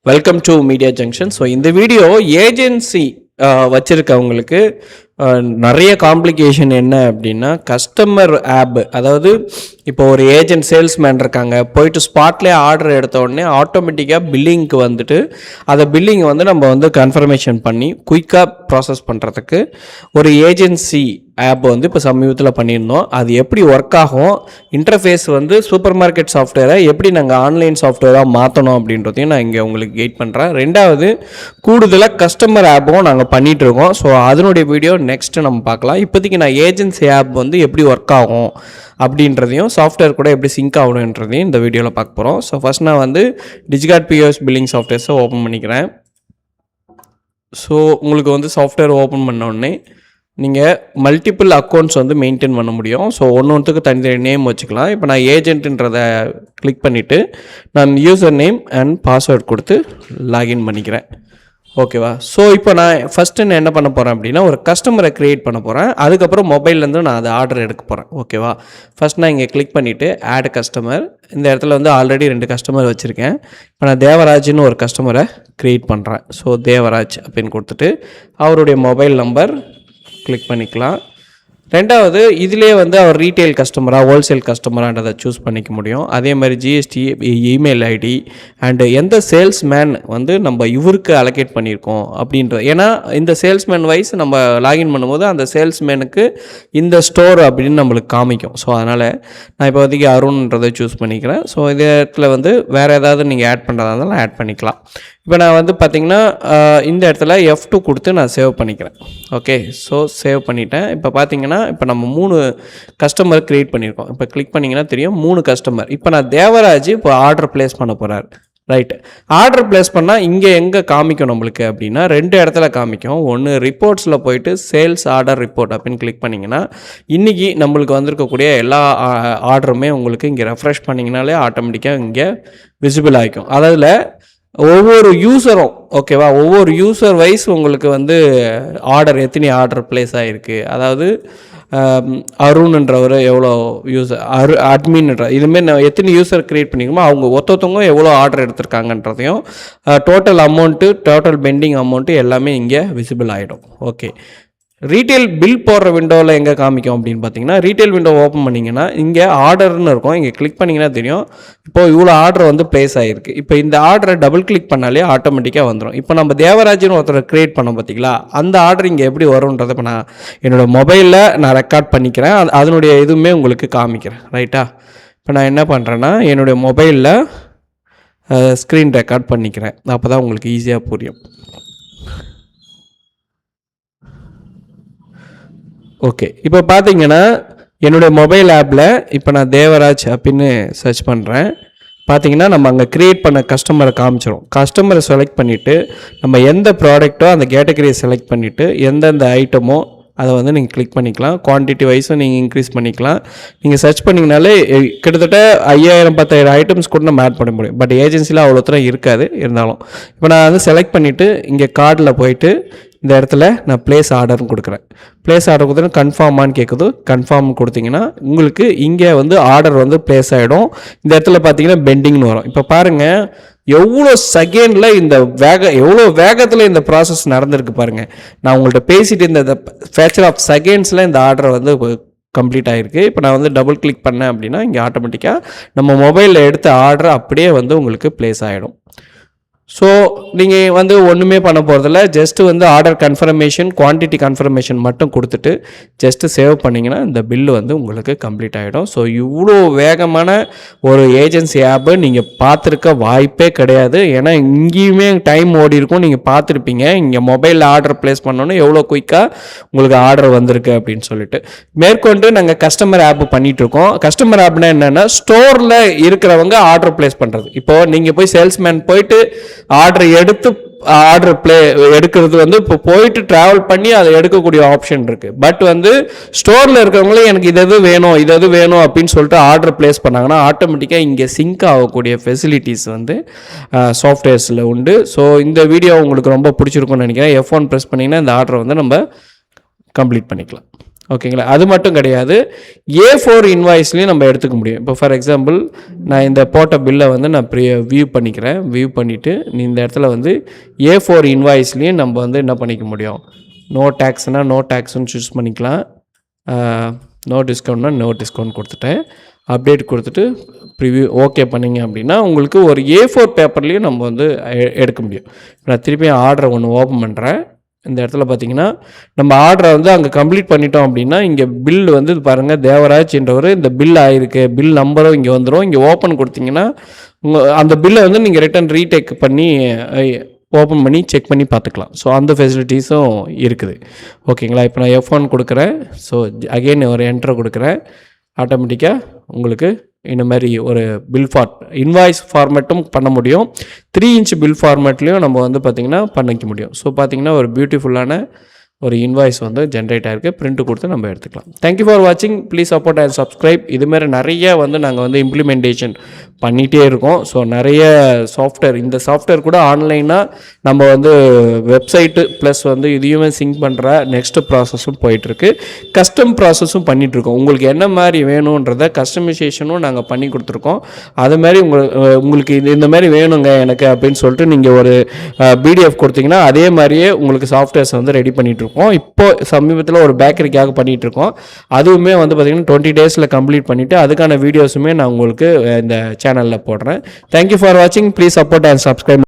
Welcome to media junction. So இந்த video agency வச்சுருக்கவங்களுக்கு நிறைய complication என்ன அப்படின்னா, கஸ்டமர் ஆப், அதாவது இப்போ ஒரு ஏஜென்ட் சேல்ஸ்மேன் இருக்காங்க, போயிட்டு ஸ்பாட்லேயே ஆர்டர் எடுத்த உடனே ஆட்டோமேட்டிக்காக பில்லிங்க்கு வந்துட்டு அதை பில்லிங் வந்து நம்ம வந்து கன்ஃபர்மேஷன் பண்ணி குயிக்காக ப்ராசஸ் பண்ணுறதுக்கு ஒரு ஏஜென்சி ஆப் வந்து இப்போ சமீபத்தில் பண்ணியிருந்தோம். அது எப்படி ஒர்க் ஆகும், இன்டர்ஃபேஸ் வந்து சூப்பர் மார்க்கெட் சாஃப்ட்வேரை எப்படி நாங்கள் ஆன்லைன் சாஃப்ட்வேராக மாற்றணும் அப்படின்றதையும் நான் இங்கே உங்களுக்கு கைட் பண்ணுறேன். ரெண்டாவது, கூடுதலாக கஸ்டமர் ஆப்பும் நாங்கள் பண்ணிகிட்ருக்கோம். ஸோ அதனுடைய வீடியோ நெக்ஸ்ட்டு நம்ம பார்க்கலாம். இப்போதைக்கு நான் ஏஜென்சி ஆப் வந்து எப்படி ஒர்க் ஆகும் அப்படின்றதையும் சாஃப்ட்வேர் கூட எப்படி சிங்க் ஆகணுன்றதையும் இந்த வீடியோவில் பார்க்க போகிறோம். ஸோ ஃபஸ்ட் நான் வந்து டிஜிகார்ட் பிஓஎஸ் பில்லிங் சாஃப்ட்வேர்ஸை ஓப்பன் பண்ணிக்கிறேன். ஸோ உங்களுக்கு வந்து சாஃப்ட்வேர் ஓப்பன் பண்ண உடனே நீங்கள் மல்டிபிள் அக்கௌண்ட்ஸ் வந்து மெயின்டைன் பண்ண முடியும். ஸோ ஒன்றுக்கு தனித்தனி நேம் வச்சுக்கலாம். இப்போ நான் ஏஜென்ட்டுன்றதை கிளிக் பண்ணிவிட்டு நான் யூசர் நேம் அண்ட் பாஸ்வேர்ட் கொடுத்து லாகின் பண்ணிக்கிறேன். ஓகேவா? ஸோ இப்போ நான் ஃபஸ்ட்டு நான் என்ன பண்ண போகிறேன் அப்படின்னா, ஒரு கஸ்டமரை க்ரியேட் பண்ண போகிறேன். அதுக்கப்புறம் மொபைல்லேருந்து நான் அதை ஆர்டர் எடுக்க போகிறேன். ஓகேவா? ஃபஸ்ட் நான் இங்கே கிளிக் பண்ணிவிட்டு ஆட் கஸ்டமர், இந்த இடத்துல வந்து ஆல்ரெடி 2 கஸ்டமர் வச்சுருக்கேன். இப்போ நான் தேவராஜ்னு ஒரு கஸ்டமரை க்ரியேட் பண்ணுறேன். ஸோ தேவராஜ் அப்படின்னு கொடுத்துட்டு அவருடைய மொபைல் நம்பர் கிளிக் பண்ணிக்கலாம். ரெண்டாவது, இதிலே வந்து அவர் ரீட்டைல் கஸ்டமராக ஹோல்சேல் கஸ்டமரான்றதை சூஸ் பண்ணிக்க முடியும். அதே மாதிரி ஜிஎஸ்டி, இமெயில் ஐடி அண்டு எந்த சேல்ஸ்மேன் வந்து நம்ம இவருக்கு அலோகேட் பண்ணியிருக்கோம் அப்படின்ற, ஏன்னா இந்த சேல்ஸ்மேன் வைஸ் நம்ம லாகின் பண்ணும்போது அந்த சேல்ஸ்மேனுக்கு இந்த ஸ்டோர் அப்படின்னு நம்மளுக்கு காமிக்கும். ஸோ அதனால் நான் இப்போதைக்கு அருண்ன்றதை சூஸ் பண்ணிக்கிறேன். ஸோ இதில் வந்து வேறு ஏதாவது நீங்கள் ஆட் பண்ணுறதா இருந்தாலும் ஆட் பண்ணிக்கலாம். இப்போ நான் வந்து பார்த்திங்கன்னா இந்த இடத்துல F2 கொடுத்து நான் சேவ் பண்ணிக்கிறேன். ஓகே, ஸோ சேவ் பண்ணிட்டேன். இப்போ பார்த்தீங்கன்னா இப்போ நம்ம 3 கஸ்டமர் க்ரியேட் பண்ணியிருக்கோம். இப்போ கிளிக் பண்ணிங்கன்னா தெரியும் 3 கஸ்டமர். இப்போ நான் தேவராஜ் இப்போ ஆர்டர் ப்ளேஸ் பண்ண போகிறார். ரைட்டு, ஆர்டர் ப்ளேஸ் பண்ணால் இங்கே எங்கே காமிக்கும் நம்மளுக்கு அப்படின்னா 2 இடத்துல காமிக்கும். ஒன்று ரிப்போர்ட்ஸில் போயிட்டு சேல்ஸ் ஆர்டர் ரிப்போர்ட் அப்படின்னு கிளிக் பண்ணிங்கன்னா இன்றைக்கி நம்மளுக்கு வந்திருக்கக்கூடிய எல்லா ஆர்டருமே உங்களுக்கு இங்கே ரெஃப்ரெஷ் பண்ணிங்கனாலே ஆட்டோமேட்டிக்காக இங்கே விசிபிள் ஆகிக்கும். அதில் ஒவ்வொரு யூஸரும், ஓகேவா, ஒவ்வொரு யூஸர் வைஸ் உங்களுக்கு வந்து ஆர்டர் எத்தனை ஆர்டர் ப்ளேஸ் ஆகிருக்கு, அதாவது அருண்ன்றவர் எவ்வளோ யூஸர், அட்மின்ன்ற இதுமாரி நான் எத்தனை யூஸர் க்ரியேட் பண்ணிக்கணுமோ அவங்க ஒருத்தவங்க எவ்வளோ ஆர்டர் எடுத்திருக்காங்கன்றதையும் total amount, total pending amount எல்லாமே இங்கே விசிபிள் ஆகிடும். ஓகே, ரீட்டைல் பில் போடுற விண்டோவில் எங்கே காமிக்கும் அப்படின்னு பார்த்தீங்கன்னா, ரீட்டைல் விண்டோ ஓப்பன் பண்ணிங்கன்னா இங்கே ஆர்டர்னு இருக்கும். இங்கே கிளிக் பண்ணிங்கன்னா தெரியும் இப்போது இவ்வளோ ஆர்டர் வந்து ப்ளேஸ் ஆகிருக்கு. இப்போ இந்த ஆர்டரை டபுள் கிளிக் பண்ணாலே ஆட்டோமேட்டிக்காக வந்துடும். இப்போ நம்ம தேவராஜன் ஒருத்தரை க்ரியேட் பண்ணோம் பார்த்தீங்களா, அந்த ஆர்டர் இங்கே எப்படி வரும்ன்றதை இப்போ நான் என்னோடய மொபைலில் நான் ரெக்கார்ட் பண்ணிக்கிறேன். அதனுடைய இதுவுமே உங்களுக்கு காமிக்கிறேன். ரைட்டா? இப்போ நான் என்ன பண்ணுறேன்னா என்னுடைய மொபைலில் ஸ்க்ரீன் ரெக்கார்ட் பண்ணிக்கிறேன். அப்போ தான் உங்களுக்கு ஈஸியாக புரியும். ஓகே, இப்போ பார்த்தீங்கன்னா என்னுடைய மொபைல் ஆப்பில் இப்போ நான் தேவராஜ் அப்படின்னு சர்ச் பண்ணுறேன். பார்த்தீங்கன்னா நம்ம அங்கே க்ரியேட் பண்ண கஸ்டமரை காமிச்சிடும். கஸ்டமரை செலக்ட் பண்ணிவிட்டு நம்ம எந்த ப்ராடக்ட்டோ அந்த கேட்டகரியை செலக்ட் பண்ணிவிட்டு எந்தெந்த ஐட்டமோ அதை வந்து நீங்கள் கிளிக் பண்ணிக்கலாம். குவான்டிட்டி வைஸும் நீங்கள் இன்க்ரீஸ் பண்ணிக்கலாம். நீங்கள் சர்ச் பண்ணிங்கனாலே கிட்டத்தட்ட 5000-10,000 ஐட்டம்ஸ் கூட நம்ம ஆட் பண்ண முடியும். பட் ஏஜென்சியில் அவ்வளோ தூரம் இருக்காது. இருந்தாலும் இப்போ நான் வந்து செலக்ட் பண்ணிவிட்டு இங்கே கார்டில் போயிட்டு இந்த இடத்துல நான் ப்ளேஸ் ஆர்டர்னு கொடுக்குறேன். ப்ளேஸ் ஆர்டர் கொடுத்தா கன்ஃபார்மானு கேட்குது. கன்ஃபார்ம் கொடுத்தீங்கன்னா உங்களுக்கு இங்கே வந்து ஆர்டர் வந்து ப்ளேஸ் ஆகிடும். இந்த இடத்துல பார்த்தீங்கன்னா பெண்டிங்னு வரும். இப்போ பாருங்கள் எவ்வளோ செகண்டில் எவ்வளோ வேகத்தில் இந்த ப்ராசஸ் நடந்திருக்கு பாருங்கள். நான் உங்கள்கிட்ட பேசிட்டு இந்த ஃபிராக்சர் ஆஃப் செகண்ட்ஸில் இந்த ஆர்டர் வந்து கம்ப்ளீட் ஆகிருக்கு. இப்போ நான் வந்து டபுள் கிளிக் பண்ணேன் அப்படின்னா இங்கே ஆட்டோமேட்டிக்காக நம்ம மொபைலில் எடுத்த ஆர்டர் அப்படியே வந்து உங்களுக்கு ப்ளேஸ் ஆகிடும். ஸோ நீங்கள் வந்து ஒன்றுமே பண்ண போகிறதில்ல. ஜஸ்ட்டு வந்து ஆர்டர் கன்ஃபர்மேஷன், குவான்டிட்டி கன்ஃபர்மேஷன் மட்டும் கொடுத்துட்டு ஜஸ்ட்டு சேவ் பண்ணிங்கன்னா இந்த பில்லு வந்து உங்களுக்கு கம்ப்ளீட் ஆகிடும். ஸோ இவ்வளோ வேகமான ஒரு ஏஜென்சி ஆப்பு நீங்கள் பார்த்துருக்க வாய்ப்பே கிடையாது. ஏன்னா இங்கேயுமே டைம் ஓடி இருக்கும். நீங்கள் பார்த்துருப்பீங்க இங்கே மொபைலில் ஆர்டர் ப்ளேஸ் பண்ணோன்னே எவ்வளோ குயிக்காக உங்களுக்கு ஆர்டர் வந்திருக்கு அப்படின்னு சொல்லிட்டு. மேற்கொண்டு நாங்கள் கஸ்டமர் ஆப் பண்ணிகிட்ருக்கோம். கஸ்டமர் ஆப்னா என்னென்னா ஸ்டோரில் இருக்கிறவங்க ஆர்டர் ப்ளேஸ் பண்ணுறது. இப்போது நீங்கள் போய் சேல்ஸ்மேன் போயிட்டு ஆர்டர் எடுக்கிறது வந்து இப்போ போயிட்டு ட்ராவல் பண்ணி அதை எடுக்கக்கூடிய ஆப்ஷன் இருக்குது. பட் வந்து ஸ்டோரில் இருக்கிறவங்களே எனக்கு இது வேணும் அப்படின்னு சொல்லிட்டு ஆர்டர் ப்ளேஸ் பண்ணாங்கன்னா ஆட்டோமேட்டிக்காக இங்கே சிங்க் ஆகக்கூடிய ஃபெசிலிட்டிஸ் வந்து சாஃப்ட்வேர்ஸில் உண்டு. ஸோ இந்த வீடியோ உங்களுக்கு ரொம்ப பிடிச்சிருக்கும்னு நினைக்கிறேன். F1 ப்ரெஸ் பண்ணிங்கன்னா இந்த ஆர்டரை வந்து நம்ம கம்ப்ளீட் பண்ணிக்கலாம். ஓகேங்களா. அது மட்டும் கிடையாது, A4 இன்வாய்ஸ்லேயும் நம்ம எடுத்துக்க முடியும். இப்போ ஃபார் எக்ஸாம்பிள் நான் இந்த போட்ட பில்லை வந்து நான் வியூ பண்ணிக்கிறேன். வியூ பண்ணிவிட்டு இந்த இடத்துல வந்து A4 இன்வாய்ஸ்லேயும் நம்ம வந்து என்ன பண்ணிக்க முடியும், நோ டேக்ஸ்னால் நோ டேக்ஸ்ன்னு சூஸ் பண்ணிக்கலாம். நோ டிஸ்கவுண்ட்னா நோ டிஸ்கவுண்ட் கொடுத்துட்டேன். அப்டேட் கொடுத்துட்டு ப்ரிவ்யூ ஓகே பண்ணிங்க அப்படின்னா உங்களுக்கு ஒரு A4 பேப்பர்லேயும் நம்ம வந்து எடுக்க முடியும். நான் திருப்பி ஆர்டரை ஒன்று ஓப்பன் பண்ணுறேன். இந்த இடத்துல பார்த்தீங்கன்னா நம்ம ஆர்டரை வந்து அங்கே கம்ப்ளீட் பண்ணிட்டோம் அப்படின்னா இங்கே பில் வந்து பாருங்கள், தேவராஜ்ன்றவர் இந்த பில் ஆகிருக்கு, பில் நம்பரும் இங்கே வந்துடும். இங்கே ஓப்பன் கொடுத்தீங்கன்னா அந்த பில்லை வந்து நீங்கள் ரிட்டன் ரீடேக் பண்ணி ஓப்பன் பண்ணி செக் பண்ணி பார்த்துக்கலாம். ஸோ அந்த ஃபெசிலிட்டிஸும் இருக்குது. ஓகேங்களா. இப்போ நான் F1 கொடுக்குறேன். ஸோ அகெயின் ஒரு என்ட்ரு கொடுக்குறேன். ஆட்டோமேட்டிக்காக உங்களுக்கு இந்த மாதிரி ஒரு இன்வாய்ஸ் ஃபார்மேட்டும் பண்ண முடியும். 3 இன்ச் பில் ஃபார்மேட்லேயும் நம்ம வந்து பார்த்திங்கன்னா பண்ணிக்க முடியும். ஸோ பார்த்திங்கன்னா ஒரு பியூட்டிஃபுல்லான ஒரு இன்வாய்ஸ் வந்து ஜென்ரேட் ஆகிருக்கு. பிரிண்ட் கொடுத்து நம்ம எடுத்துக்கலாம். தேங்க்யூ ஃபார் வாட்சிங். Please support and subscribe. இதுமாரி நிறைய வந்து நாங்கள் வந்து இம்ப்ளிமெண்டேஷன் பண்ணிகிட்டே இருக்கோம். ஸோ நிறைய சாஃப்ட்வேர், இந்த சாஃப்ட்வேர் கூட ஆன்லைனாக நம்ம வந்து வெப்சைட்டு ப்ளஸ் வந்து இதையுமே சிங்க் பண்ணுற நெக்ஸ்ட் ப்ராசஸும் போயிட்டுருக்கு. கஸ்டம் ப்ராசஸும் பண்ணிகிட்ருக்கோம். உங்களுக்கு என்ன மாதிரி வேணுன்றத கஸ்டமைசேஷனும் நாங்கள் பண்ணி கொடுத்துருக்கோம். அது மாதிரி உங்களுக்கு இந்த மாதிரி வேணுங்க எனக்கு அப்படின்னு சொல்லிட்டு நீங்கள் ஒரு PDF கொடுத்தீங்கன்னா அதே மாதிரியே உங்களுக்கு சாஃப்ட்வேர்ஸ் வந்து ரெடி பண்ணிகிட்ருக்கோம். இப்போ சமீபத்தில் ஒரு பேக்கரிக்காக பண்ணிகிட்ருக்கோம். அதுவுமே வந்து பார்த்திங்கன்னா 20 டேஸில் கம்ப்ளீட் பண்ணிவிட்டு அதுக்கான வீடியோஸுமே நான் உங்களுக்கு இந்த சேனலில் போடுறேன். தேங்க்யூ ஃபார் வாட்சிங். Please support and subscribe.